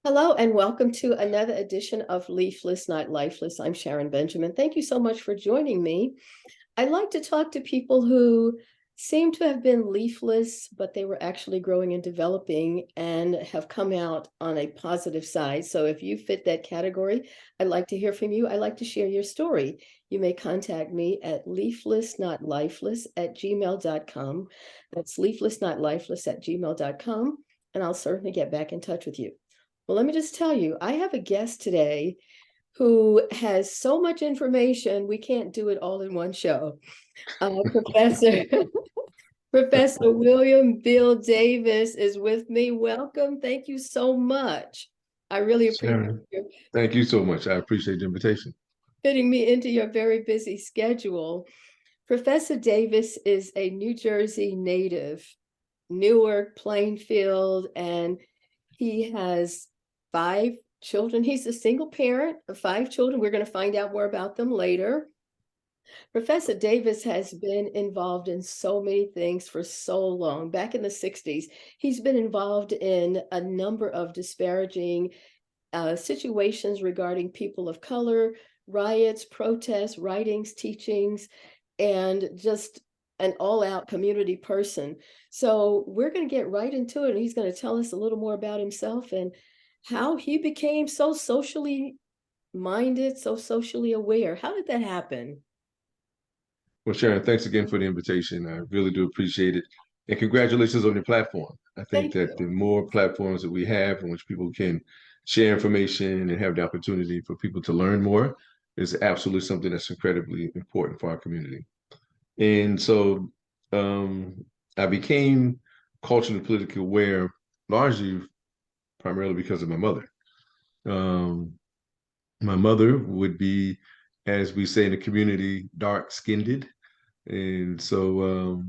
Hello and welcome to another edition of Leafless, Not Lifeless. I'm Sharon Benjamin. Thank you so much for joining me. I like to talk to people who seem to have been leafless, but they were actually growing and developing and have come out on a positive side. So if you fit that category, I'd like to hear from you. I'd like to share your story. You may contact me at leaflessnotlifeless@gmail.com. That's leaflessnotlifeless@gmail.com, and I'll certainly get back in touch with you. Well, let me just tell you, I have a guest today who has so much information, we can't do it all in one show. Professor Professor William Bill Davis is with me. Welcome. Thank you so much. I really appreciate Sharon, you thank you so much. I appreciate the invitation. fitting me into your very busy schedule. Professor Davis is a New Jersey native, Newark, Plainfield, and he has 5 children. He's a single parent of 5 children. We're going to find out more about them later. Professor Davis has been involved in so many things for so long. Back in the 60s, he's been involved in a number of disparaging situations regarding people of color, riots, protests, writings, teachings, and just an all-out community person. So we're going to get right into it, and he's going to tell us a little more about himself and how he became so socially minded, so socially aware. How did that happen? Well, Sharon, thanks again for the invitation. I really do appreciate it. And congratulations on your platform. I think Thank that you. the more platforms that we have in which people can share information and have the opportunity for people to learn more is absolutely something that's incredibly important for our community. And so um, I became culturally politically aware largely primarily because of my mother. Um, my mother would be, as we say in the community, dark-skinned. And so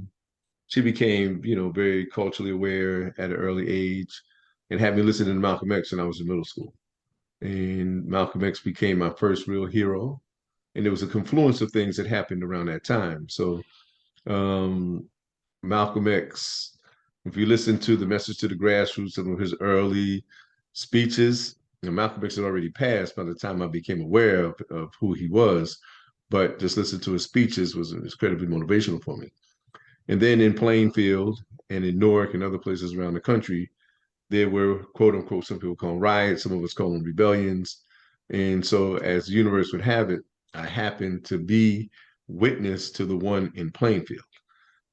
she became, very culturally aware at an early age and had me listening to Malcolm X when I was in middle school. And Malcolm X became my first real hero. And there was a confluence of things that happened around that time. So um, Malcolm X, if you listen to the message to the grassroots, some of his early speeches, Malcolm X had already passed by the time I became aware of who he was, but just listen to his speeches was incredibly motivational for me. And then in Plainfield and in Newark and other places around the country, there were quote unquote, some people call them riots, some of us call them rebellions. And so, as the universe would have it, I happened to be witness to the one in Plainfield.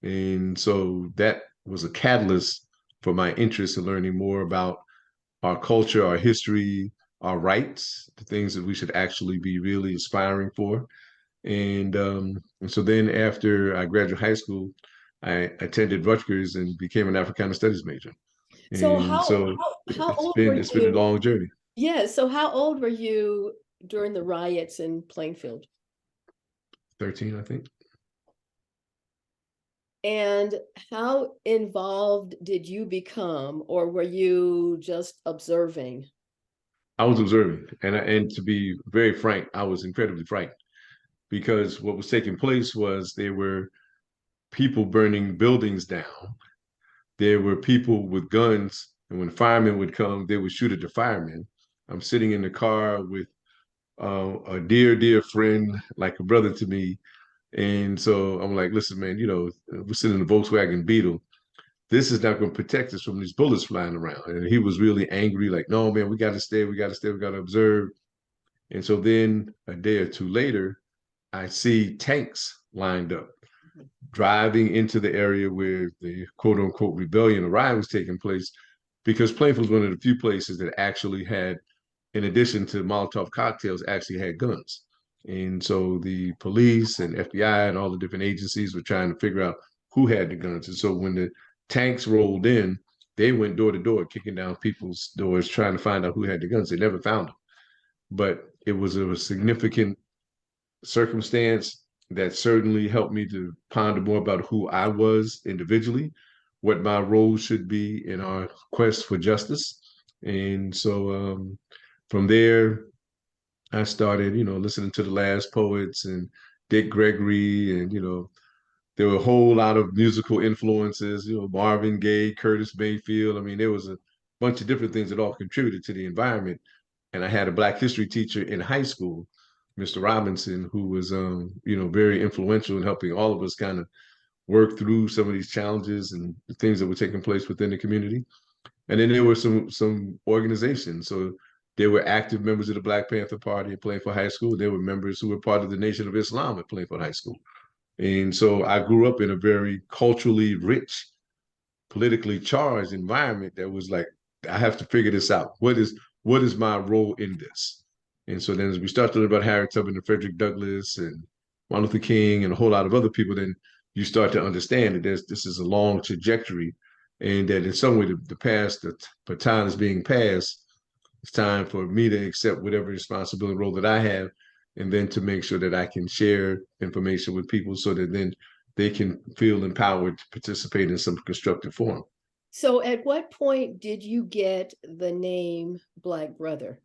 And so that was a catalyst for my interest in learning more about our culture, our history, our rights, the things that we should actually be really aspiring for. And so then after I graduated high school, I attended Rutgers and became an Africana Studies major. So And so how it's old been were it's been a you? long journey. Yeah, so how old were you during the riots in Plainfield? 13, I think. And how involved did you become, or were you just observing? I was observing, and to be very frank, I was incredibly frightened because what was taking place was there were people burning buildings down. There were people with guns, and when firemen would come, they would shoot at the firemen. I'm sitting in the car with a dear, dear friend, like a brother to me. And so I'm like, listen, man, we're sitting in the Volkswagen Beetle. This is not going to protect us from these bullets flying around. And he was really angry, like, no, man, we got to stay, we got to stay, we got to observe. And so then a day or two later, I see tanks lined up driving into the area where the quote unquote rebellion or riot was taking place, because Plainfield was one of the few places that actually had, in addition to Molotov cocktails, actually had guns. And so the police and FBI and all the different agencies were trying to figure out who had the guns. And so when the tanks rolled in, they went door to door, kicking down people's doors, trying to find out who had the guns. They never found them. But it was a significant circumstance that certainly helped me to ponder more about who I was individually, what my role should be in our quest for justice. And so from there, I started, listening to the Last Poets and Dick Gregory, and there were a whole lot of musical influences, Marvin Gaye, Curtis Mayfield. I mean, there was bunch of different things that all contributed to the environment. And I had a Black history teacher in high school, Mr. Robinson, who was, very influential in helping all of us kind of work through some of these challenges and the things that were taking place within the community. And then there were some organizations. So there were active members of the Black Panther Party at Plainfield High School. There were members who were part of the Nation of Islam at Plainfield High School. And so I grew up in a very culturally rich, politically charged environment that was like, I have to figure this out. What is my role in this? And so then as we start to learn about Harriet Tubman and Frederick Douglass and Martin Luther King and a whole lot of other people, then you start to understand that this is a long trajectory and that in some way the baton is being passed. It's time for me to accept whatever responsibility role that I have, and then to make sure that I can share information with people so that then they can feel empowered to participate in some constructive form. So at what point did you get the name Black Brother?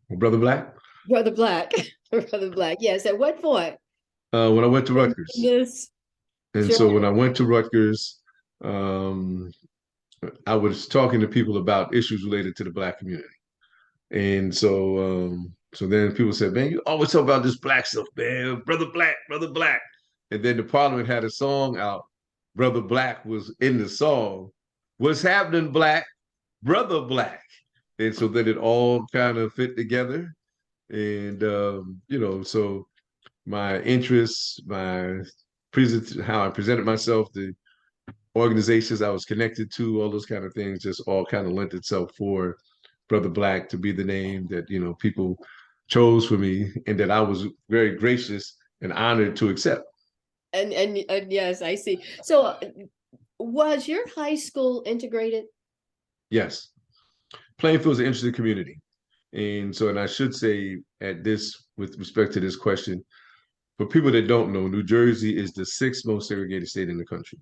Well, Brother Black? Brother Black. Brother Black. Yes. At what point? When I went to Rutgers. This And so when I went to Rutgers, I was talking to people about issues related to the Black community. And so then people said, man, you always talk about this Black stuff, man, Brother Black, Brother Black. And then the Parliament had a song out. Brother Black was in the song. What's happening, Black? Brother Black. And so then it all kind of fit together. And, so my interests, how I presented myself, the organizations I was connected to, all those kind of things, just all kind of lent itself for Brother Black to be the name that, people chose for me and that I was very gracious and honored to accept. And yes, I see. So was your high school integrated? Yes. Plainfield is an interesting community. And I should say with respect to this question, for people that don't know, New Jersey is the sixth most segregated state in the country.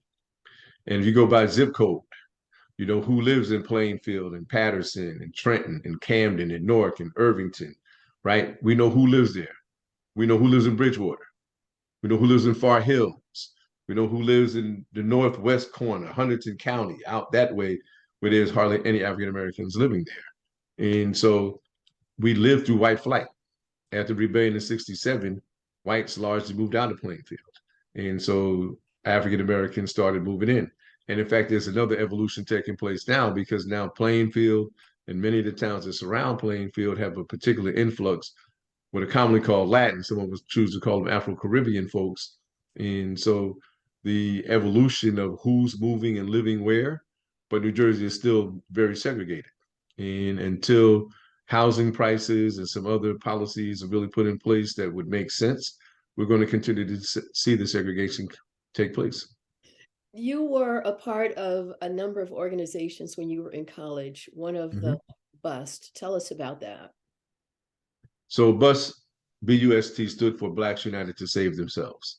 And if you go by zip code, you know who lives in Plainfield and Patterson and Trenton and Camden and Newark and Irvington, right? We know who lives there. We know who lives in Bridgewater. We know who lives in Far Hills. We know who lives in the northwest corner, Huntington County, out that way, where there's hardly any African Americans living there. And so we lived through white flight. After the rebellion in '67, whites largely moved out of Plainfield. And so African Americans started moving in. And in fact, there's another evolution taking place now because now Plainfield and many of the towns that surround Plainfield have a particular influx, what are commonly called Latin. Someone would choose to call them Afro-Caribbean folks. And so the evolution of who's moving and living where, but New Jersey is still very segregated. And until housing prices and some other policies are really put in place that would make sense, we're going to continue to see the segregation take place. You were a part of a number of organizations when you were in college, one of the BUST. Tell us about that. So BUST, BUST, stood for Blacks United to Save Themselves.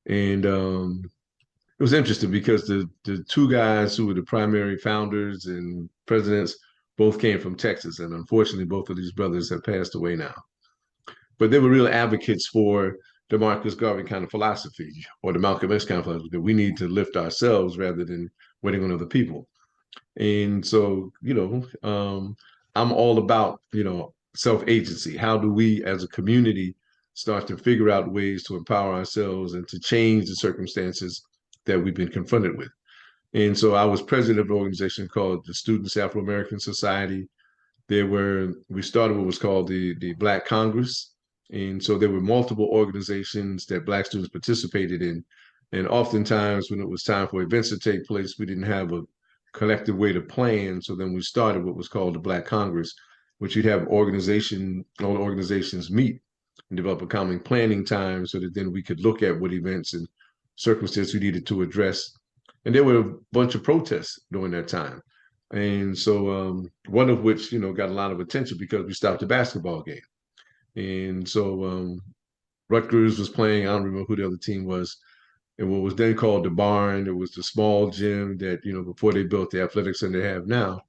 And it was interesting because the two guys who were the primary founders and presidents both came from Texas. And unfortunately, both of these brothers have passed away now. But they were real advocates for the Marcus Garvey kind of philosophy or the Malcolm X kind of philosophy, that we need to lift ourselves rather than waiting on other people. And so, I'm all about, self-agency. How do we as a community start to figure out ways to empower ourselves and to change the circumstances that we've been confronted with? And so I was president of an organization called the Students Afro-American Society. We started what was called the Black Congress. And so there were multiple organizations that Black students participated in. And oftentimes when it was time for events to take place, we didn't have a collective way to plan. So then we started what was called the Black Congress, which you'd have all organizations meet and develop a common planning time so that then we could look at what events and circumstances we needed to address. And there were a bunch of protests during that time. And so one of which, got a lot of attention because we stopped a basketball game. And so Rutgers was playing, I don't remember who the other team was, and what was then called the Barn. It was the small gym that, before they built the athletic center they have now.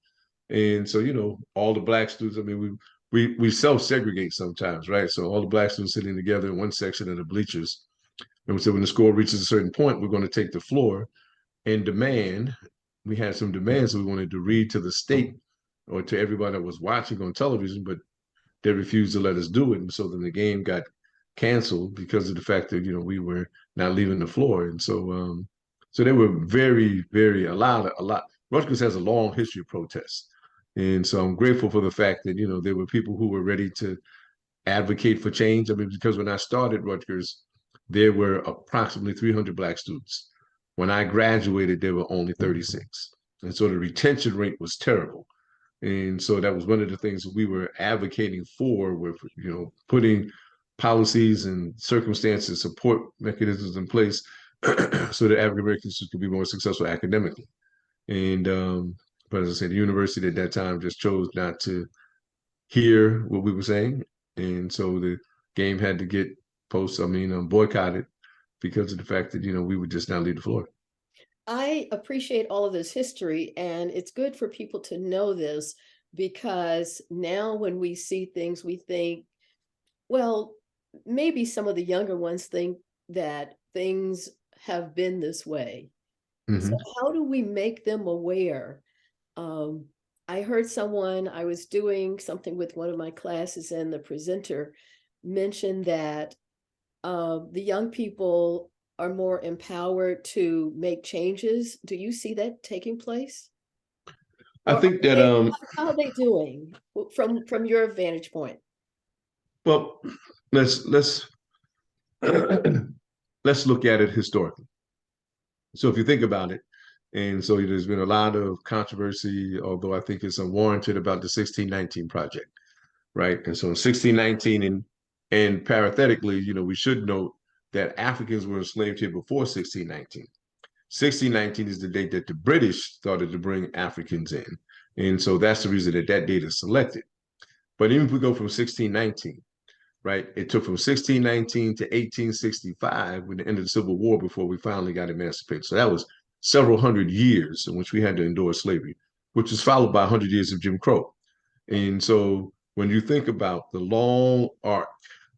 And so, all the Black students, I mean, we self-segregate sometimes, right? So all the Black students sitting together in one section of the bleachers. And we said when the score reaches a certain point, we're going to take the floor and demand. We had some demands we wanted to read to the state or to everybody that was watching on television, but they refused to let us do it. And so then the game got canceled because of the fact that, we were not leaving the floor. And so they were very, very a lot. Rutgers has a long history of protests. And so I'm grateful for the fact that, there were people who were ready to advocate for change. I mean, because when I started Rutgers, there were approximately 300 Black students. When I graduated, there were only 36. And so the retention rate was terrible. And so that was one of the things we were advocating for, with, putting policies and circumstances, support mechanisms in place so that African Americans could be more successful academically. And but as I said, the university at that time just chose not to hear what we were saying, and so the game had to get boycotted because of the fact that we would just not leave the floor. I appreciate all of this history, and it's good for people to know this, because now when we see things, we think, well, maybe some of the younger ones think that things have been this way. So Mm-hmm. how do we make them aware? Um, I heard I was doing something with one of my classes, and the presenter mentioned that the young people are more empowered to make changes. Do you see that taking place? I Or think that how are they doing from your vantage point? well, let's let's look at it historically. So if you think about it, and so there's been a lot of controversy, although I think it's unwarranted, about the 1619 project, right? And so in 1619, and parenthetically, we should note that Africans were enslaved here before 1619. 1619 is the date that the British started to bring Africans in. And so that's the reason that that date is selected. But even if we go from 1619, right, it took from 1619 to 1865, when the end of the Civil War, before we finally got emancipated. So that was several hundred years in which we had to endure slavery, which was followed by 100 years of Jim Crow. And so when you think about the long arc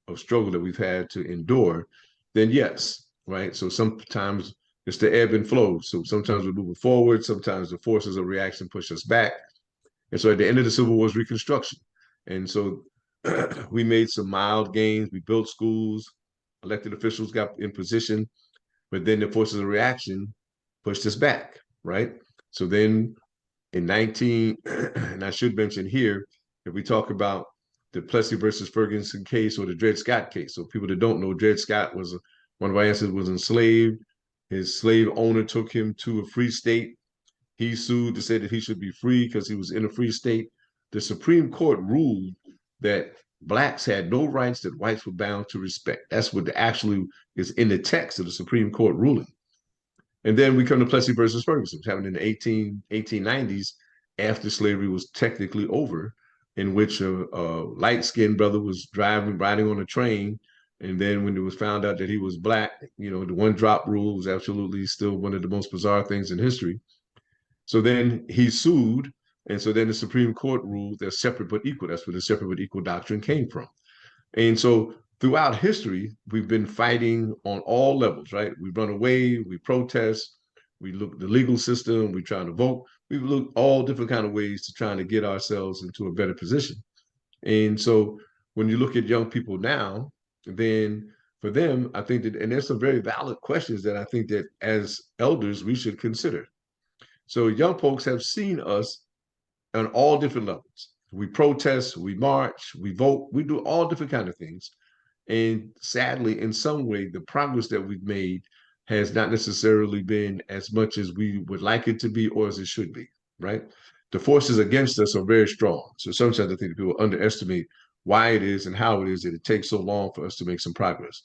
of struggle that we've had to endure, then yes, right? So sometimes it's the ebb and flow. So sometimes we're moving forward, sometimes the forces of reaction push us back. And so at the end of the Civil War was Reconstruction. And so we made some mild gains. We built schools, elected officials got in position, but then the forces of reaction pushed us back, right? So then in 19, and I should mention here, if we talk about the Plessy versus Ferguson case, or the Dred Scott case. So people that don't know, Dred Scott was one of our ancestors, was enslaved. His slave owner took him to a free state. He sued to say that he should be free because he was in a free state. The Supreme Court ruled that blacks had no rights that whites were bound to respect. That's what actually is in the text of the Supreme Court ruling. And then we come to Plessy versus Ferguson, which happened in the 1890s, after slavery was technically over, in which a light-skinned brother was riding on a train. And then when it was found out that he was black, the one drop rule was absolutely still one of the most bizarre things in history. So then he sued. And so then the Supreme Court ruled they're separate but equal. That's where the separate but equal doctrine came from. And so throughout history, we've been fighting on all levels, right? We run away, we protest, we look at the legal system, we try to vote. We've looked all different kind of ways to trying to get ourselves into a better position. And so when you look at young people now, then for them, I think that, and there's some very valid questions that I think that as elders, we should consider. So young folks have seen us on all different levels. We protest, we march, we vote, we do all different kind of things. And sadly, in some way, the progress that we've made has not necessarily been as much as we would like it to be, or as it should be, right? The forces against us are very strong. So sometimes I think people underestimate why it is and how it is that it takes so long for us to make some progress.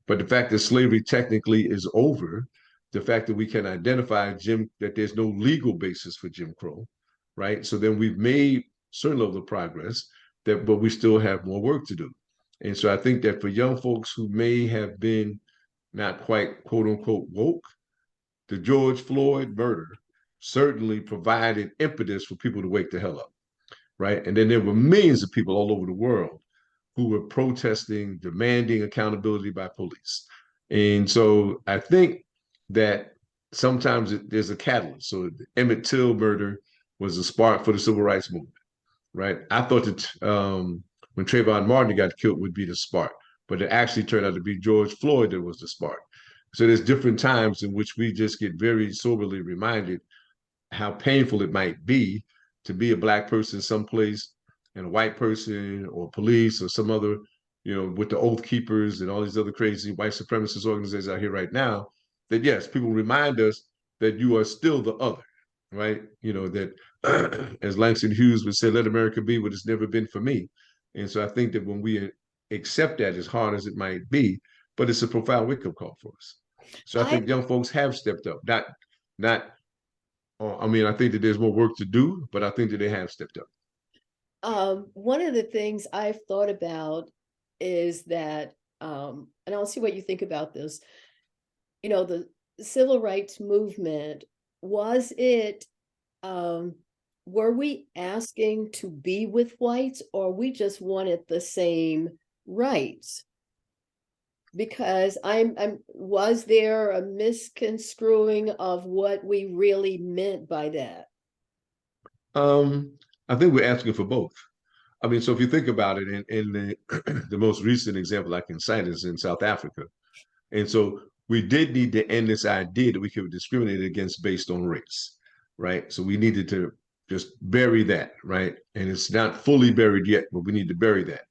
But the fact that slavery technically is over, the fact that we can identify that there's no legal basis for Jim Crow, right? So then we've made certain level of progress, but we still have more work to do. And so I think that for young folks who may have been not quite quote unquote woke, the George Floyd murder certainly provided impetus for people to wake the hell up, right? And then there were millions of people all over the world who were protesting, demanding accountability by police. And so I think that sometimes there's a catalyst. So the Emmett Till murder was the spark for the civil rights movement, right? I thought that when Trayvon Martin got killed would be the spark, but it actually turned out to be George Floyd that was the spark. So there's different times in which we just get very soberly reminded how painful it might be to be a black person someplace and a white person or police or some other, with the Oath Keepers and all these other crazy white supremacist organizations out here right now, that yes, people remind us that you are still the other, right? That as Langston Hughes would say, let America be what it's never been for me. And so I think that when we accept that, as hard as it might be, but it's a profound wake-up call for us. So I I think young folks have stepped up, not I mean, I think that there's more work to do, but I think that they have stepped up. One of the things I've thought about is that, and I'll see what you think about this. The civil rights movement, was it, were we asking to be with whites, or we just wanted the same rights? Because was there a misconstruing of what we really meant by that? Um, I think we're asking for both. I mean, so if you think about it, in the the most recent example I can cite is in South Africa, and so we did need to end this idea that we could discriminate against based on race, right? So we needed to just bury that, right? And it's not fully buried yet, but we need to bury that.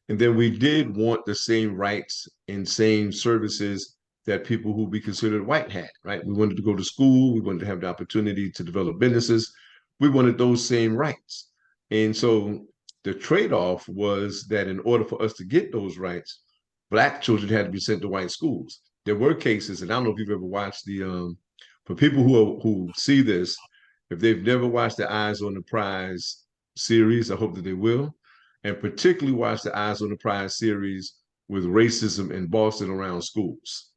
And then we did want the same rights and same services that people who we considered white had, right? We wanted to go to school. We wanted to have the opportunity to develop businesses. We wanted those same rights. And so the trade-off was that in order for us to get those rights, black children had to be sent to white schools. There were cases, and I don't know if you've ever watched for people who see this, if they've never watched the Eyes on the Prize series, I hope that they will, and particularly watch the Eyes on the Prize series with racism in Boston around schools.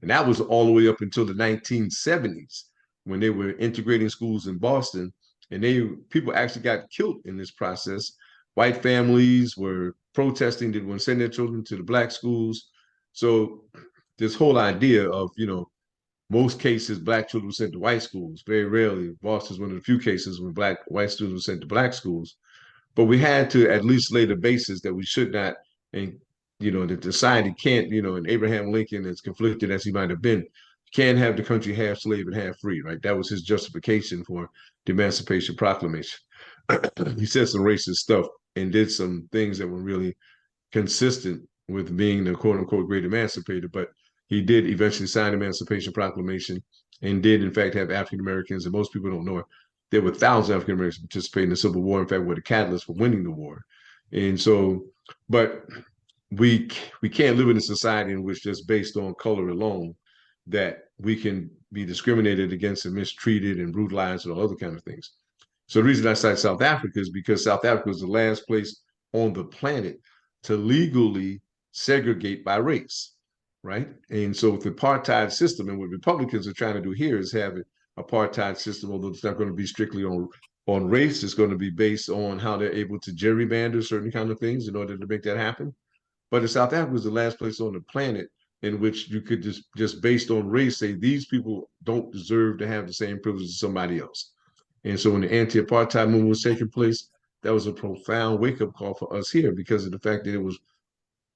And that was all the way up until the 1970s when they were integrating schools in Boston, and people actually got killed in this process. White families were protesting, they want to send their children to the black schools. So this whole idea of, most cases black children were sent to white schools. Very rarely, Boston's one of the few cases when white students were sent to black schools. But we had to at least lay the basis that we should not, and that society can't, and Abraham Lincoln, as conflicted as he might have been, can't have the country half slave and half free, right? That was his justification for the Emancipation Proclamation. He said some racist stuff and did some things that were really consistent with being the quote unquote great emancipator, but he did eventually sign the Emancipation Proclamation and did in fact have African Americans, and most people don't know it. There were thousands of African Americans participating in the Civil War. In fact, were the catalyst for winning the war. And so, but we can't live in a society in which just based on color alone that we can be discriminated against and mistreated and brutalized and all other kind of things. So the reason I cite South Africa is because South Africa was the last place on the planet to legally segregate by race, right? And so with the apartheid system, and what Republicans are trying to do here is have an apartheid system, although it's not going to be strictly on race, it's going to be based on how they're able to gerrymander certain kind of things in order to make that happen. But in South Africa was the last place on the planet in which you could just based on race say these people don't deserve to have the same privileges as somebody else. And so when the anti-apartheid movement was taking place, that was a profound wake-up call for us here because of the fact that it was,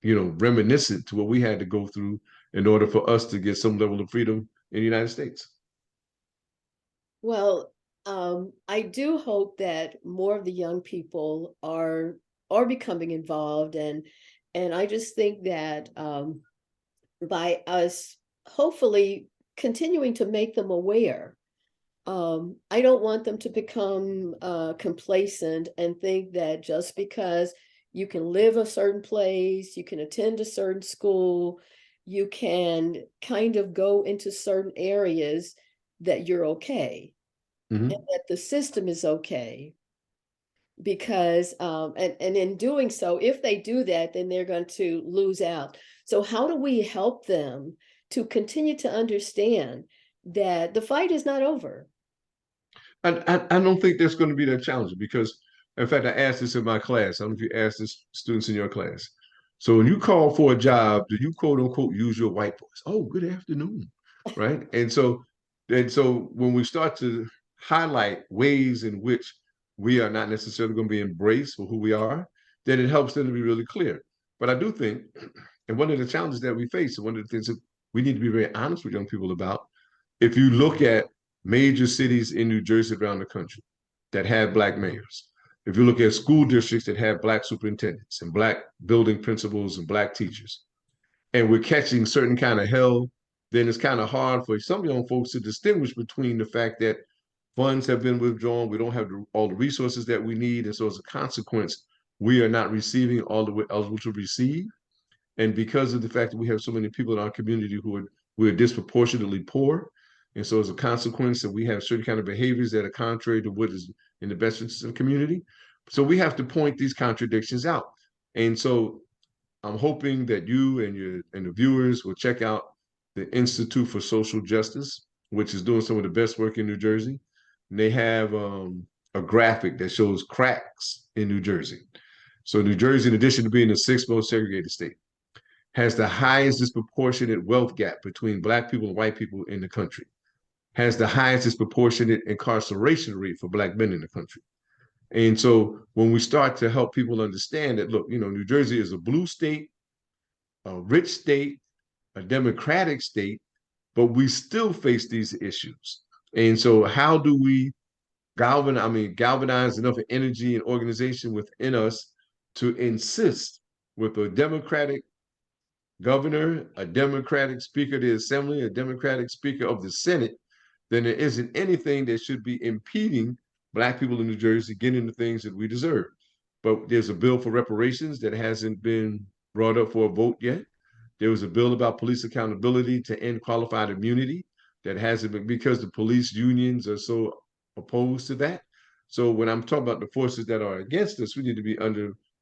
reminiscent to what we had to go through in order for us to get some level of freedom in the United States. Well, I do hope that more of the young people are becoming involved, and I just think that, by us hopefully continuing to make them aware, I don't want them to become complacent and think that just because you can live a certain place, you can attend a certain school, you can kind of go into certain areas, that you're okay, and Mm-hmm. that the system is okay. Because and in doing so, if they do that, then they're going to lose out. So how do we help them to continue to understand that the fight is not over? I don't think that's going to be that challenging because, in fact, I asked this in my class. I don't know if you asked this students in your class. So when you call for a job, do you quote unquote use your white voice? Oh, good afternoon, right? And so when we start to highlight ways in which we are not necessarily going to be embraced for who we are, then it helps them to be really clear. But I do think, and one of the challenges that we face, and one of the things that we need to be very honest with young people about, if you look at major cities in New Jersey around the country that have Black mayors, if you look at school districts that have Black superintendents and Black building principals and Black teachers, and we're catching certain kind of hell, then it's kind of hard for some young folks to distinguish between the fact that funds have been withdrawn, we don't have all the resources that we need, and so as a consequence, we are not receiving all that we're eligible to receive. And because of the fact that we have so many people in our community who are disproportionately poor, and so as a consequence that we have certain kind of behaviors that are contrary to what is in the best interest of the community. So we have to point these contradictions out. And so I'm hoping that you and the viewers will check out the Institute for Social Justice, which is doing some of the best work in New Jersey. And they have a graphic that shows cracks in New Jersey. So New Jersey, in addition to being the sixth most segregated state, has the highest disproportionate wealth gap between Black people and white people in the country, has the highest disproportionate incarceration rate for Black men in the country. And so when we start to help people understand that, look, New Jersey is a blue state, a rich state, a democratic state, but we still face these issues. And so how do we galvanize enough energy and organization within us to insist with a Democratic governor, a Democratic speaker of the assembly, a Democratic speaker of the Senate, then there isn't anything that should be impeding Black people in New Jersey getting the things that we deserve. But there's a bill for reparations that hasn't been brought up for a vote yet. There was a bill about police accountability to end qualified immunity that hasn't been, because the police unions are so opposed to that. So when I'm talking about the forces that are against us, we need to be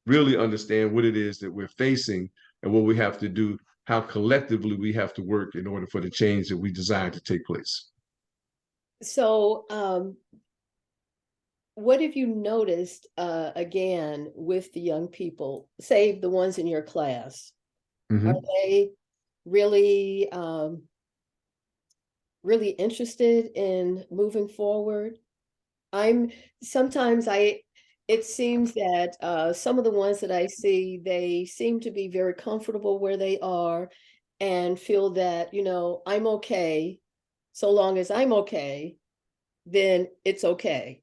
really understand what it is that we're facing and what we have to do, how collectively we have to work in order for the change that we desire to take place. So, what have you noticed again with the young people, say the ones in your class? Mm-hmm. Are they really really interested in moving forward? It seems that some of the ones that I see, they seem to be very comfortable where they are and feel that, I'm okay. So long as I'm okay, then it's okay.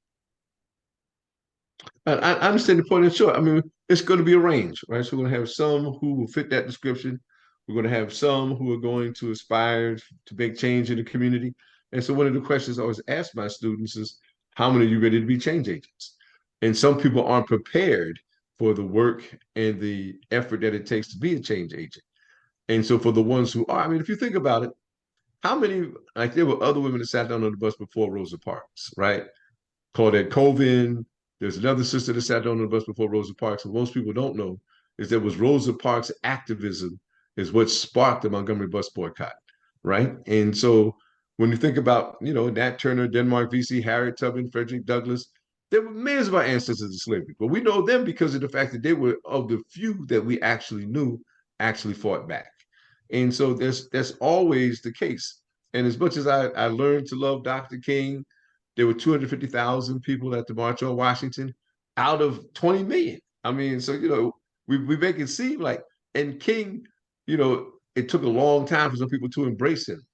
I understand the point. And sure, I mean, it's going to be a range, right? So we're going to have some who will fit that description. We're going to have some who are going to aspire to make change in the community. And so one of the questions I always ask my students is, how many are you ready to be change agents? And some people aren't prepared for the work and the effort that it takes to be a change agent. And so for the ones who are, I mean, if you think about it, how many, like there were other women that sat down on the bus before Rosa Parks, right? Claudette Colvin. There's another sister that sat on the bus before Rosa Parks. What most people don't know is that was Rosa Parks' activism is what sparked the Montgomery bus boycott, right? And so when you think about, Nat Turner, Denmark Vesey, Harriet Tubman, Frederick Douglass, there were millions of our ancestors in slavery, but we know them because of the fact that they were of the few that we actually knew actually fought back. And so that's always the case. And as much as I learned to love Dr. King, there were 250,000 people at the March on Washington out of 20 million. I mean, so, we make it seem like, and King, it took a long time for some people to embrace him.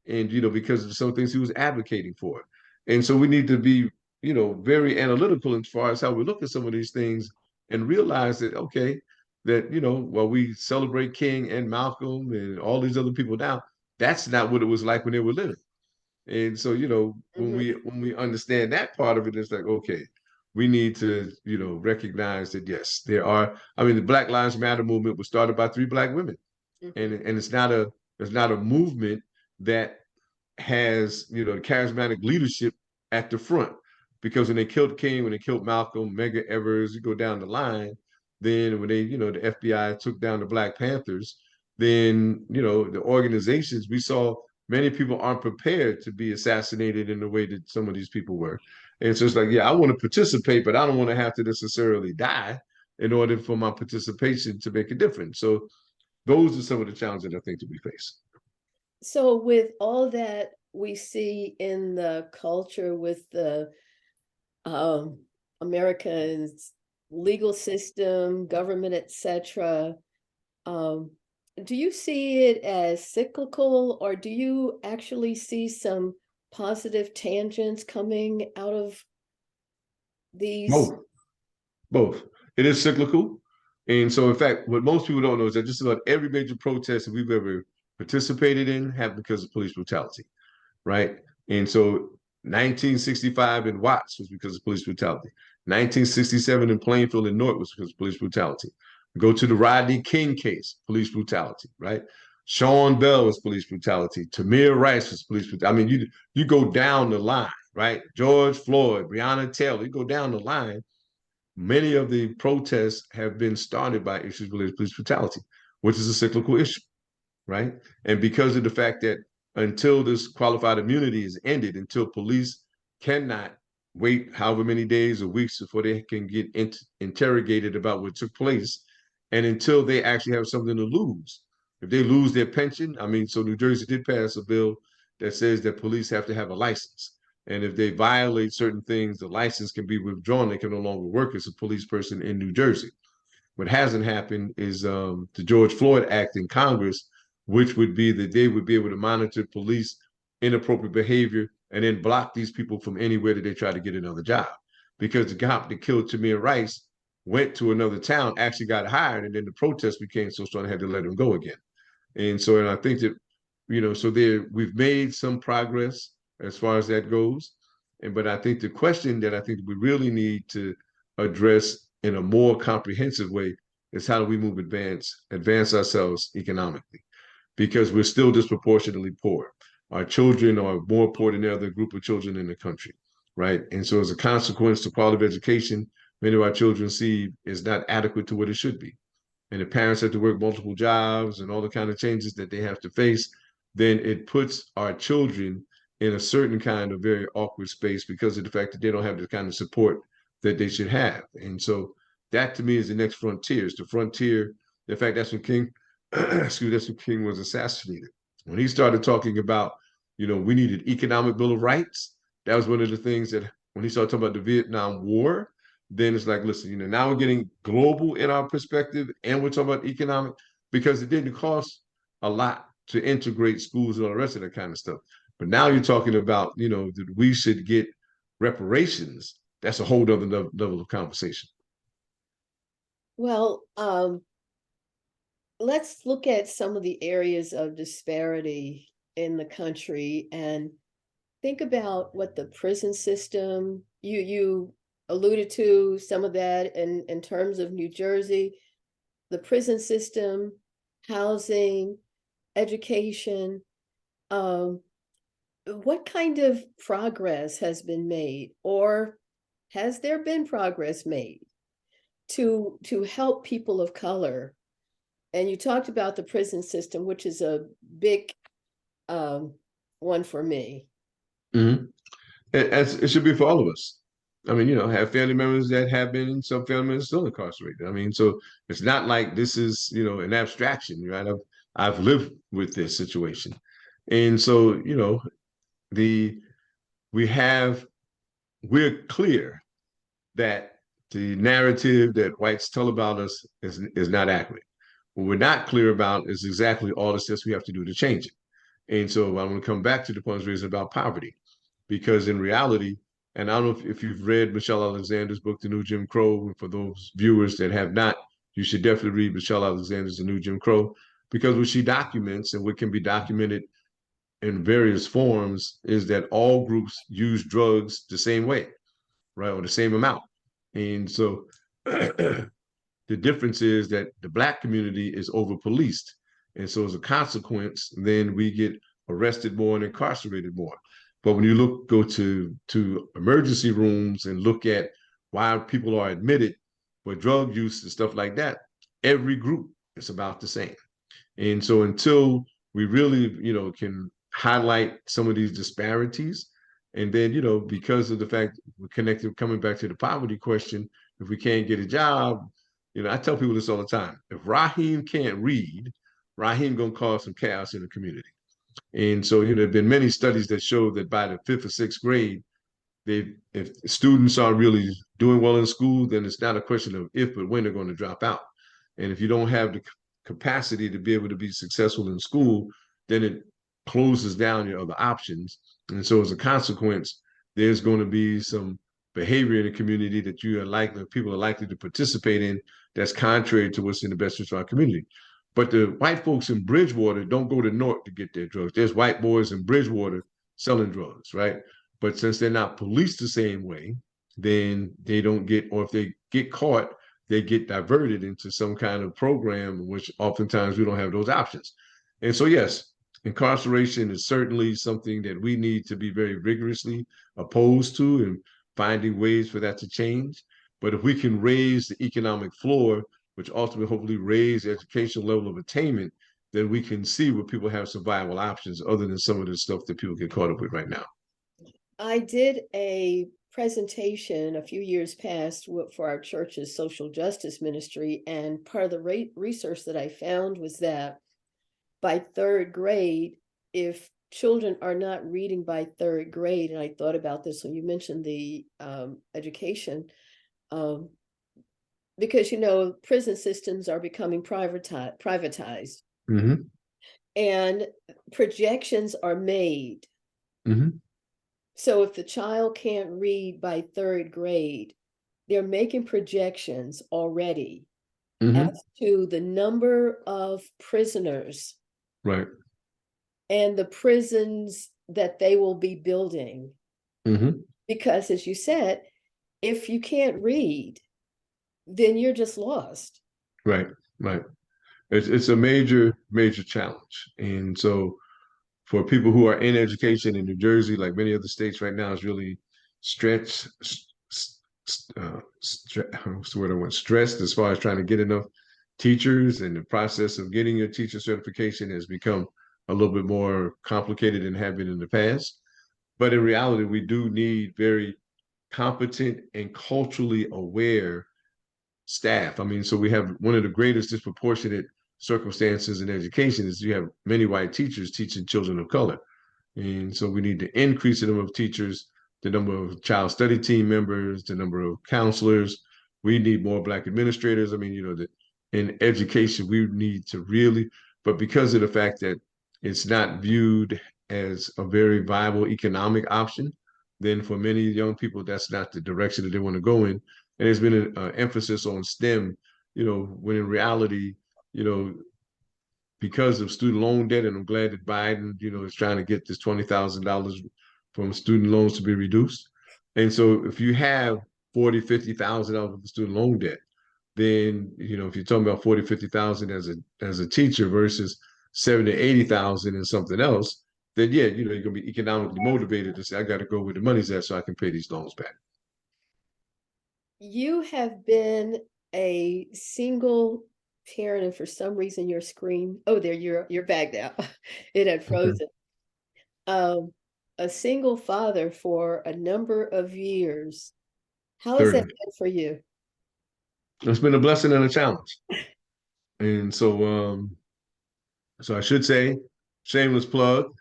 And, because of some things he was advocating for. And so we need to be, very analytical as far as how we look at some of these things and realize that, okay, that, while we celebrate King and Malcolm and all these other people now, that's not what it was like when they were living. And so, when we understand that part of it, it's like, okay, we need to, recognize that yes, there are. I mean, the Black Lives Matter movement was started by 3 Black women, and it's not a movement that has the charismatic leadership at the front. Because when they killed King, when they killed Malcolm, Medgar Evers, you go down the line, then when they, the FBI took down the Black Panthers, then the organizations, we saw many people aren't prepared to be assassinated in the way that some of these people were. And so it's like, yeah, I want to participate, but I don't want to have to necessarily die in order for my participation to make a difference. So those are some of the challenges that I think that we face. So with all that we see in the culture with the um, Americans legal system, government, etc. Um, do you see it as cyclical, or do you actually see some positive tangents coming out of these? Both, both. It is cyclical. And so, in fact, what most people don't know is that just about every major protest that we've ever participated in happened because of police brutality, right? And so 1965 in Watts was because of police brutality. 1967 in Plainfield and North was because of police brutality. Go to the Rodney King case, police brutality, right? Sean Bell was police brutality. Tamir Rice was police brutality. I mean, you go down the line, right? George Floyd, Breonna Taylor, you go down the line. Many of the protests have been started by issues related to police brutality, which is a cyclical issue, right? And because of the fact that until this qualified immunity is ended, until police cannot wait however many days or weeks before they can get interrogated about what took place, and until they actually have something to lose. If they lose their pension, I mean, so New Jersey did pass a bill that says that police have to have a license. And if they violate certain things, the license can be withdrawn. They can no longer work as a police person in New Jersey. What hasn't happened is the George Floyd Act in Congress, which would be that they would be able to monitor police inappropriate behavior and then block these people from anywhere that they try to get another job. Because the cop that killed Tamir Rice went to another town, actually got hired, and then the protest became so strong they had to let him go again. And I think that, so there we've made some progress as far as that goes. But I think the question that I think we really need to address in a more comprehensive way is how do we advance ourselves economically? Because we're still disproportionately poor. Our children are more poor than the other group of children in the country, right? And so as a consequence, the quality of education many of our children see is not adequate to what it should be, and the parents have to work multiple jobs and all the kind of changes that they have to face, then it puts our children in a certain kind of very awkward space because of the fact that they don't have the kind of support that they should have. And so that to me is the next frontier. It's the frontier. In fact, that's when King, that's when King was assassinated. When he started talking about, we needed economic bill of rights, that was one of the things that when he started talking about the Vietnam War, then it's like, listen, now we're getting global in our perspective and we're talking about economic because it didn't cost a lot to integrate schools and all the rest of that kind of stuff. But now you're talking about, that we should get reparations. That's a whole other level of conversation. Well, let's look at some of the areas of disparity in the country and think about what the prison system, you alluded to some of that in terms of New Jersey, the prison system, housing, education. What kind of progress has been made, or has there been progress made to help people of color? And you talked about the prison system, which is a big one for me. Mm-hmm. It should be for all of us. I mean, have family members that have been, some family members still incarcerated. I mean, so it's not like this is, an abstraction, right? I've lived with this situation. And so, the we have we're clear that the narrative that whites tell about us is not accurate. What we're not clear about is exactly all the steps we have to do to change it. And so I'm going to come back to the points raised about poverty, because in reality, and I don't know if you've read Michelle Alexander's book, The New Jim Crow. And for those viewers that have not, you should definitely read Michelle Alexander's The New Jim Crow, because what she documents and what can be documented in various forms is that all groups use drugs the same way, right, or the same amount. And so the difference is that the Black community is over policed. And so as a consequence, then we get arrested more and incarcerated more. But when you go to emergency rooms and look at why people are admitted for drug use and stuff like that, every group is about the same. And so until we really, can highlight some of these disparities, and then, because of the fact we're connected, coming back to the poverty question, if we can't get a job, I tell people this all the time. If Raheem can't read, Raheem gonna cause some chaos in the community. And so, there have been many studies that show that by the fifth or sixth grade, if students are really doing well in school, then it's not a question of if, but when they're going to drop out. And if you don't have the capacity to be able to be successful in school, then it closes down your other options. And so as a consequence, there's going to be some behavior in the community that people are likely to participate in that's contrary to what's in the best interest of our community. But the white folks in Bridgewater don't go to North to get their drugs. There's white boys in Bridgewater selling drugs, right? But since they're not policed the same way, then they don't get, or if they get caught, they get diverted into some kind of program, which oftentimes we don't have those options. And so, yes, incarceration is certainly something that we need to be very rigorously opposed to and finding ways for that to change. But if we can raise the economic floor, which ultimately hopefully raise the educational level of attainment, then we can see where people have some viable options other than some of the stuff that people get caught up with right now. I did a presentation a few years past for our church's social justice ministry, and part of the research that I found was that by third grade, if children are not reading by third grade, and I thought about this when you mentioned the education, because prison systems are becoming privatized, Mm-hmm. and projections are made. Mm-hmm. So if the child can't read by third grade, they're making projections already Mm-hmm. as to the number of prisoners Right. and the prisons that they will be building. Mm-hmm. Because as you said, if you can't read, then you're just lost. Right. Right. It's a major, major challenge. And so for people who are in education in New Jersey, like many other states right now, is really stretched, what's the word I want? Stressed as far as trying to get enough teachers, and the process of getting your teacher certification has become a little bit more complicated than it had been in the past. But in reality, we do need very competent and culturally aware staff. I mean, so we have one of the greatest disproportionate circumstances in education is you have many white teachers teaching children of color. And so we need to increase the number of teachers, the number of child study team members, the number of counselors. We need more Black administrators. I mean, in education, we need to really, but because of the fact that it's not viewed as a very viable economic option, then for many young people, that's not the direction that they want to go in. And there's been an emphasis on STEM, when in reality, you know, because of student loan debt, and I'm glad that Biden, is trying to get this $20,000 from student loans to be reduced. And so if you have 40, $50,000 of student loan debt, then, if you're talking about 40, 50,000 as a teacher versus 70, 80,000 and something else, then yeah, you're gonna be economically motivated to say, I got to go where the money's at so I can pay these loans back. You have been a single parent, and for some reason your screen, oh, there, you're back now. It had frozen. Um, a single father for a number of years. How has that 30. been for you? It's been a blessing and a challenge. And so I should say, shameless plug.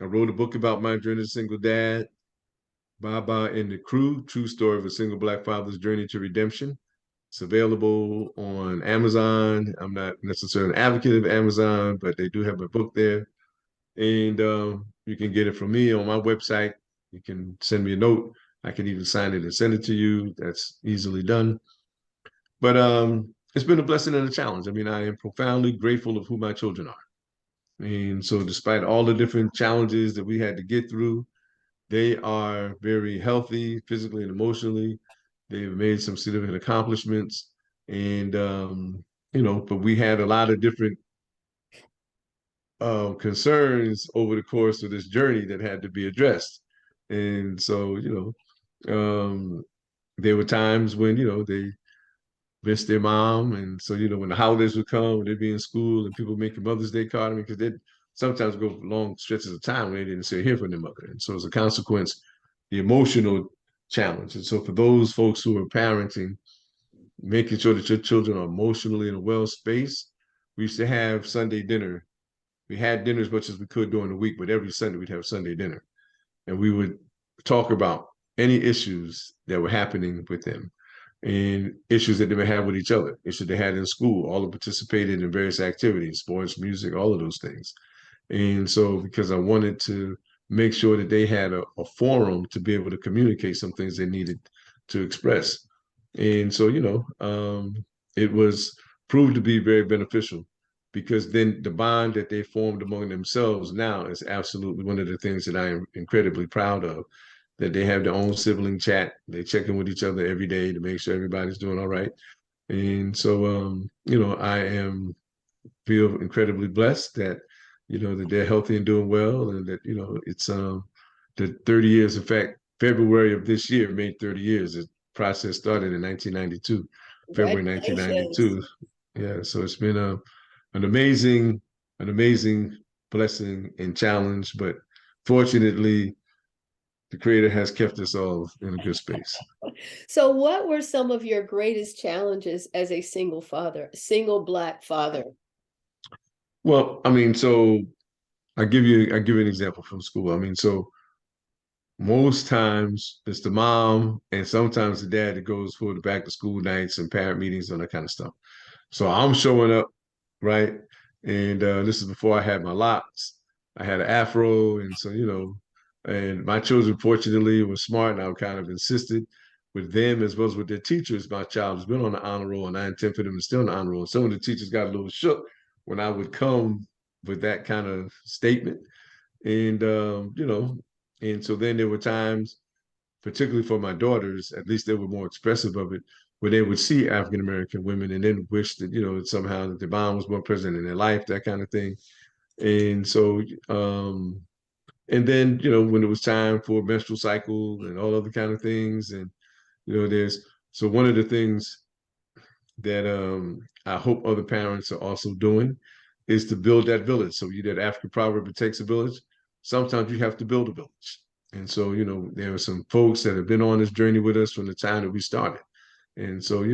I wrote a book about my journey as a single dad, Baba and the Crew, true story of a single Black father's journey to redemption. It's available on Amazon. I'm not necessarily an advocate of Amazon, but they do have a book there. And you can get it from me on my website. You can send me a note. I can even sign it and send it to you. That's easily done. But it's been a blessing and a challenge. I mean, I am profoundly grateful of who my children are. And so, despite all the different challenges that we had to get through, they are very healthy physically and emotionally. They've made some significant accomplishments. And, but we had a lot of different concerns over the course of this journey that had to be addressed. And so, there were times when, they miss their mom. And so, when the holidays would come, when they'd be in school and people making Mother's Day card, I mean, because they'd sometimes go long stretches of time when they didn't see or hear from their mother. And so as a consequence, the emotional challenge. And so for those folks who are parenting, making sure that your children are emotionally in a well space, we used to have Sunday dinner We had dinner as much as we could during the week, but every Sunday we'd have Sunday dinner. And we would talk about any issues that were happening with them and issues that they may have with each other, issues they had in school, all of participated in various activities, sports, music, all of those things. And so, because I wanted to make sure that they had a forum to be able to communicate some things they needed to express. And so, it was proved to be very beneficial because then the bond that they formed among themselves now is absolutely one of the things that I am incredibly proud of. That they have their own sibling chat. They check in with each other every day to make sure everybody's doing all right. And so, I am feel incredibly blessed that that they're healthy and doing well, and that it's the 30 years. In fact, February of this year made 30 years. The process started in 1992, February Congratulations. 1992. Yeah, so it's been an amazing an amazing blessing and challenge, but fortunately, the Creator has kept us all in a good space. So what were some of your greatest challenges as a single Black father? Well, I mean, so I give you an example from school. I mean, so most times it's the mom and sometimes the dad that goes for the back to school nights and parent meetings and that kind of stuff. So I'm showing up, right? And this is before I had my locks. I had an afro, and so and my children fortunately were smart, and I kind of insisted with them as well as with their teachers. My child has been on the honor roll, and I intend for them to still on the honor roll. Some of the teachers got a little shook when I would come with that kind of statement, and and so then there were times, particularly for my daughters, at least they were more expressive of it, where they would see African American women and then wish that somehow that their mom was more present in their life, that kind of thing. And so, and then when it was time for menstrual cycle and all other kind of things, and there's so one of the things that I hope other parents are also doing is to build that village. So that African proverb, it takes a village. Sometimes you have to build a village. And so, there are some folks that have been on this journey with us from the time that we started. And so,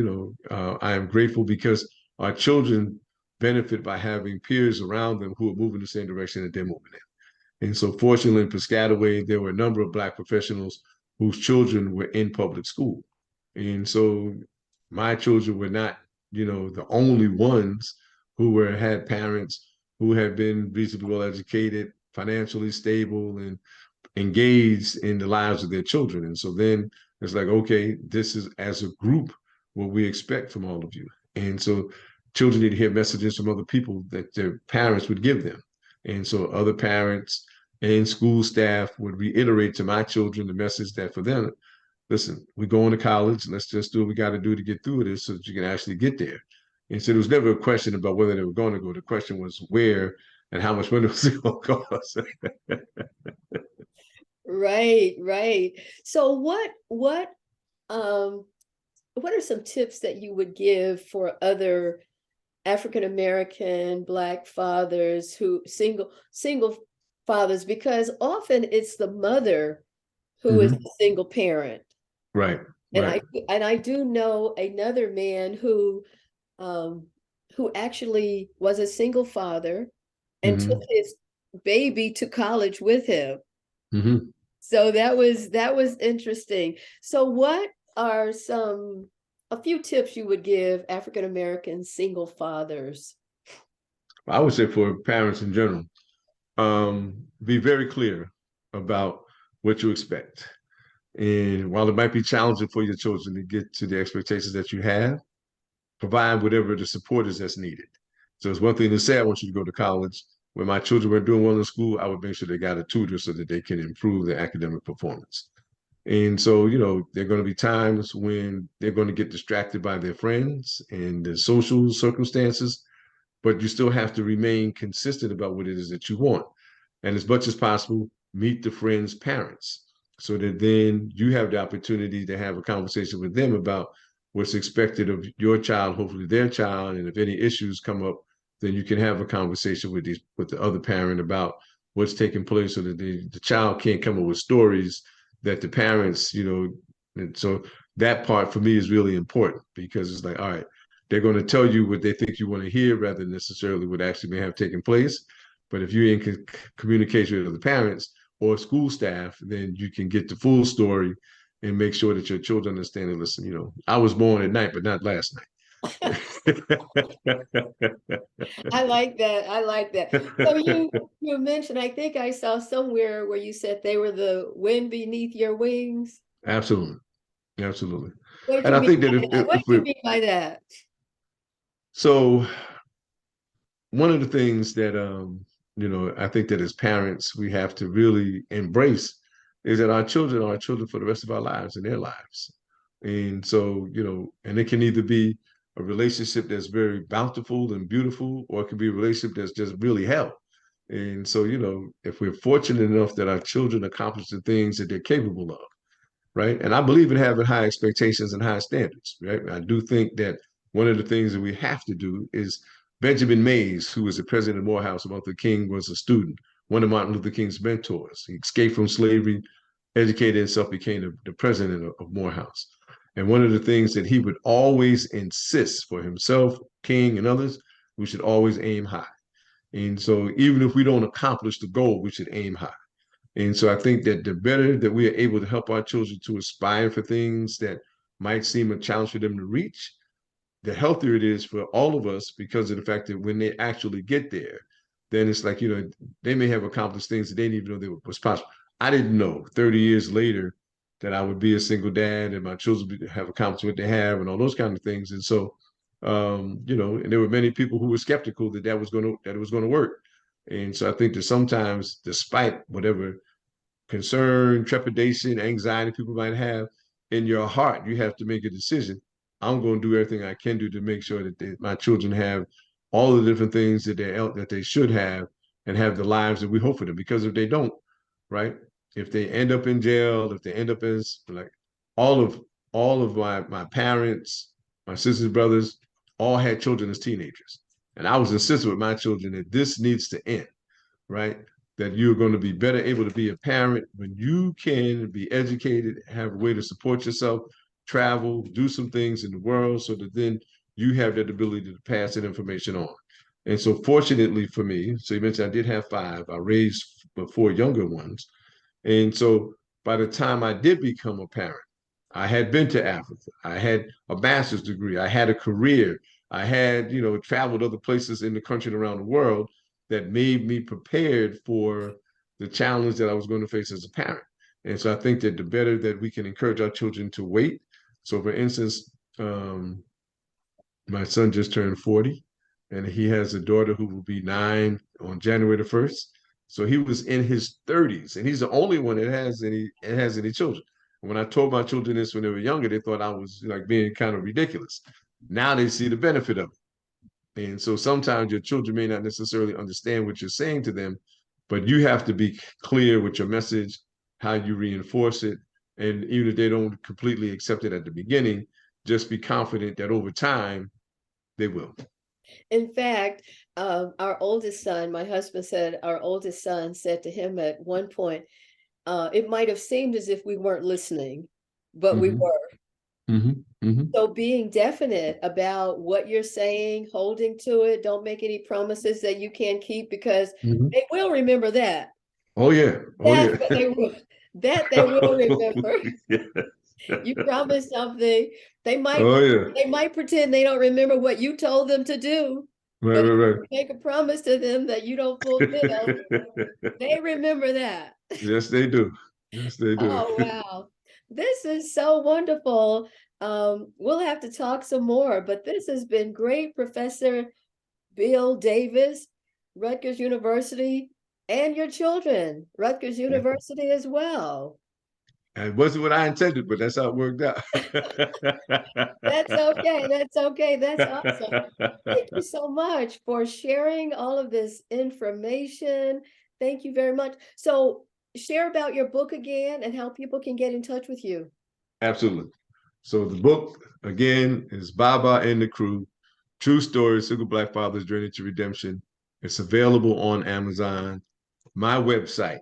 I am grateful because our children benefit by having peers around them who are moving the same direction that they're moving in. And so, fortunately, in Piscataway, there were a number of Black professionals whose children were in public school. And so, my children were not, the only ones who had parents who had been reasonably well educated, financially stable, and engaged in the lives of their children. And so then it's like, okay, this is as a group what we expect from all of you. And so children need to hear messages from other people that their parents would give them. And so other parents and school staff would reiterate to my children the message that for them, listen, we're going to college. Let's just do what we got to do to get through this so that you can actually get there. And so there was never a question about whether they were going to go. The question was where and how much money was it going to cost. Right, right. So um what are some tips that you would give for other African American Black fathers who single fathers, because often it's the mother who is Mm-hmm. the single parent. Right, And right. I do know another man um who actually was a single father and took Mm-hmm. his baby to college with him. Mm-hmm. So that was interesting. So what are a few tips you would give African American single fathers? I would say for parents in general, be very clear about what you expect. And while it might be challenging for your children to get to the expectations that you have, provide whatever the support is that's needed. So it's one thing to say, I want you to go to college. When my children were doing well in school, I would make sure they got a tutor so that they can improve their academic performance. And so, there are going to be times when they're going to get distracted by their friends and the social circumstances, but you still have to remain consistent about what it is that you want. And as much as possible, meet the friends' parents so that then you have the opportunity to have a conversation with them about what's expected of your child, hopefully their child. And if any issues come up, then you can have a conversation with the other parent about what's taking place so that the child can't come up with stories that the parents, and so that part for me is really important because it's like, all right, they're going to tell you what they think you want to hear rather than necessarily what actually may have taken place. But if you're in communication with the parents or school staff, then you can get the full story and make sure that your children understand and listen, I was born at night, but not last night. I like that. I like that. So you mentioned, I think I saw somewhere where you said they were the wind beneath your wings. Absolutely. Absolutely. What do And you I mean think that by that? What if do you we're, mean by that? so one of the things that I think that as parents we have to really embrace is that our children are our children for the rest of our lives and their lives. And so, and it can either be a relationship that's very bountiful and beautiful, or it can be a relationship that's just really hell. And so, if we're fortunate enough that our children accomplish the things that they're capable of, right? And I believe in having high expectations and high standards, right? I do think that one of the things that we have to do is Benjamin Mays, who was the president of Morehouse, Martin Luther King was a student, one of Martin Luther King's mentors. He escaped from slavery, educated himself, became the president of Morehouse. And one of the things that he would always insist for himself, King, and others, we should always aim high. And so even if we don't accomplish the goal, we should aim high. And so I think that the better that we are able to help our children to aspire for things that might seem a challenge for them to reach, the healthier it is for all of us, because of the fact that when they actually get there, then it's like, they may have accomplished things that they didn't even know was possible. I didn't know 30 years later that I would be a single dad and my children would have accomplished what they have and all those kind of things. And so, and there were many people who were skeptical that it was going to work. And so I think that sometimes, despite whatever concern, trepidation, anxiety people might have in your heart, you have to make a decision. I'm going to do everything I can do to make sure that my children have all the different things that they should have and have the lives that we hope for them. Because if they don't, right? If they end up in jail, if they end up as like all of my parents, my sisters, brothers, all had children as teenagers. And I was insistent with my children that this needs to end, right? That you're going to be better able to be a parent when you can be educated, have a way to support yourself, travel, do some things in the world, so that then you have that ability to pass that information on. And so, fortunately for me, so you mentioned I did have five. I raised four younger ones, and so by the time I did become a parent, I had been to Africa. I had a master's degree. I had a career. I had, traveled other places in the country and around the world that made me prepared for the challenge that I was going to face as a parent. And so I think that the better that we can encourage our children to wait. So, for instance, my son just turned 40, and he has a daughter who will be 9 on January the 1st. So he was in his 30s, and he's the only one that has any children. When I told my children this when they were younger, they thought I was like being kind of ridiculous. Now they see the benefit of it. And so sometimes your children may not necessarily understand what you're saying to them, but you have to be clear with your message, how you reinforce it. And even if they don't completely accept it at the beginning, just be confident that over time they will. In fact, our oldest son, my husband said, our oldest son said to him at one point, it might have seemed as if we weren't listening, but we Mm-hmm. were. Mm-hmm. Mm-hmm. So being definite about what you're saying, holding to it, don't make any promises that you can't keep, because Mm-hmm. they will remember that. Oh yeah. Oh That's yeah. what they will, that they will remember. You promise something. They might Oh yeah. they might pretend they don't remember what you told them to do, Right, but if right, you make a promise to them that you don't fulfill, right. they remember that. Yes, they do. Yes, they do. Oh, wow. This is so wonderful. We'll have to talk some more, but this has been great, Professor Bill Davis, Rutgers University, and your children, Rutgers University as well. It wasn't what I intended, but that's how it worked out. That's okay. That's okay. That's awesome. Thank you so much for sharing all of this information. Thank you very much. So, share about your book again and how people can get in touch with you. Absolutely. So the book again is Baba and the Crew: True Stories, Single Black Father's Journey to Redemption. It's available on Amazon. My website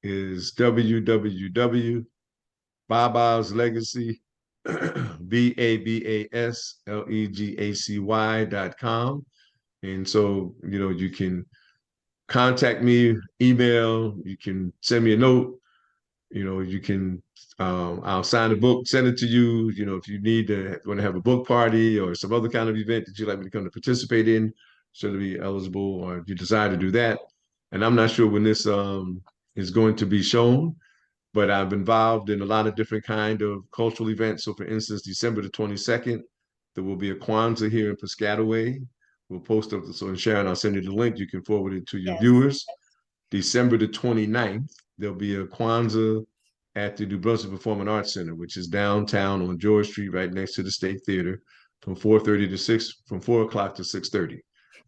is www.babaslegacy, BABASLEGACY.com. And so, you can contact me, email, you can send me a note, you can, I'll sign a book, send it to you. If you want to have a book party or some other kind of event that you'd like me to come to participate in, should be eligible, or if you desire to do that. And I'm not sure when this is going to be shown, but I've involved in a lot of different kind of cultural events. So for instance, December the 22nd, there will be a Kwanzaa here in Piscataway. We'll post up, so Sharon, I'll send you the link. You can forward it to your Yes. viewers. December the 29th, there'll be a Kwanzaa at the New Brunswick Performing Arts Center, which is downtown on George Street, right next to the State Theater, from 4:30 to 6, from 4 o'clock to 6:30.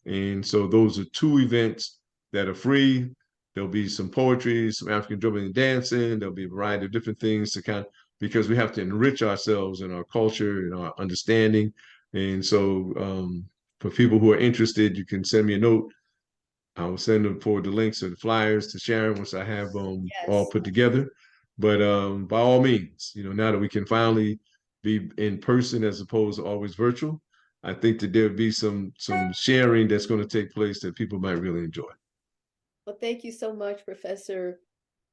And so those are two events that are free. There'll be some poetry, some African drumming and dancing. There'll be a variety of different things to because we have to enrich ourselves in our culture and our understanding. And so for people who are interested, you can send me a note. I will send them forward the links or the flyers to Sharon once I have all Yes. put together. But by all means, now that we can finally be in person as opposed to always virtual, I think that there'll be some sharing that's going to take place that people might really enjoy. Well, thank you so much, Professor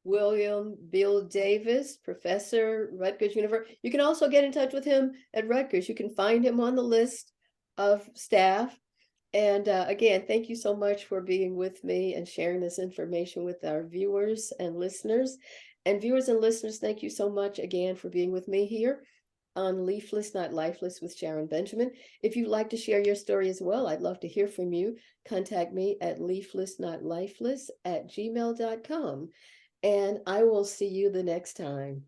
William Bill Davis, Professor, Rutgers University. You can also get in touch with him at Rutgers. You can find him on the list of staff. And again, thank you so much for being with me and sharing this information with our viewers and listeners. And viewers and listeners, thank you so much again for being with me here on Leafless, Not Lifeless with Sharon Benjamin. If you'd like to share your story as well, I'd love to hear from you. Contact me at leaflessnotlifeless@gmail.com. And I will see you the next time.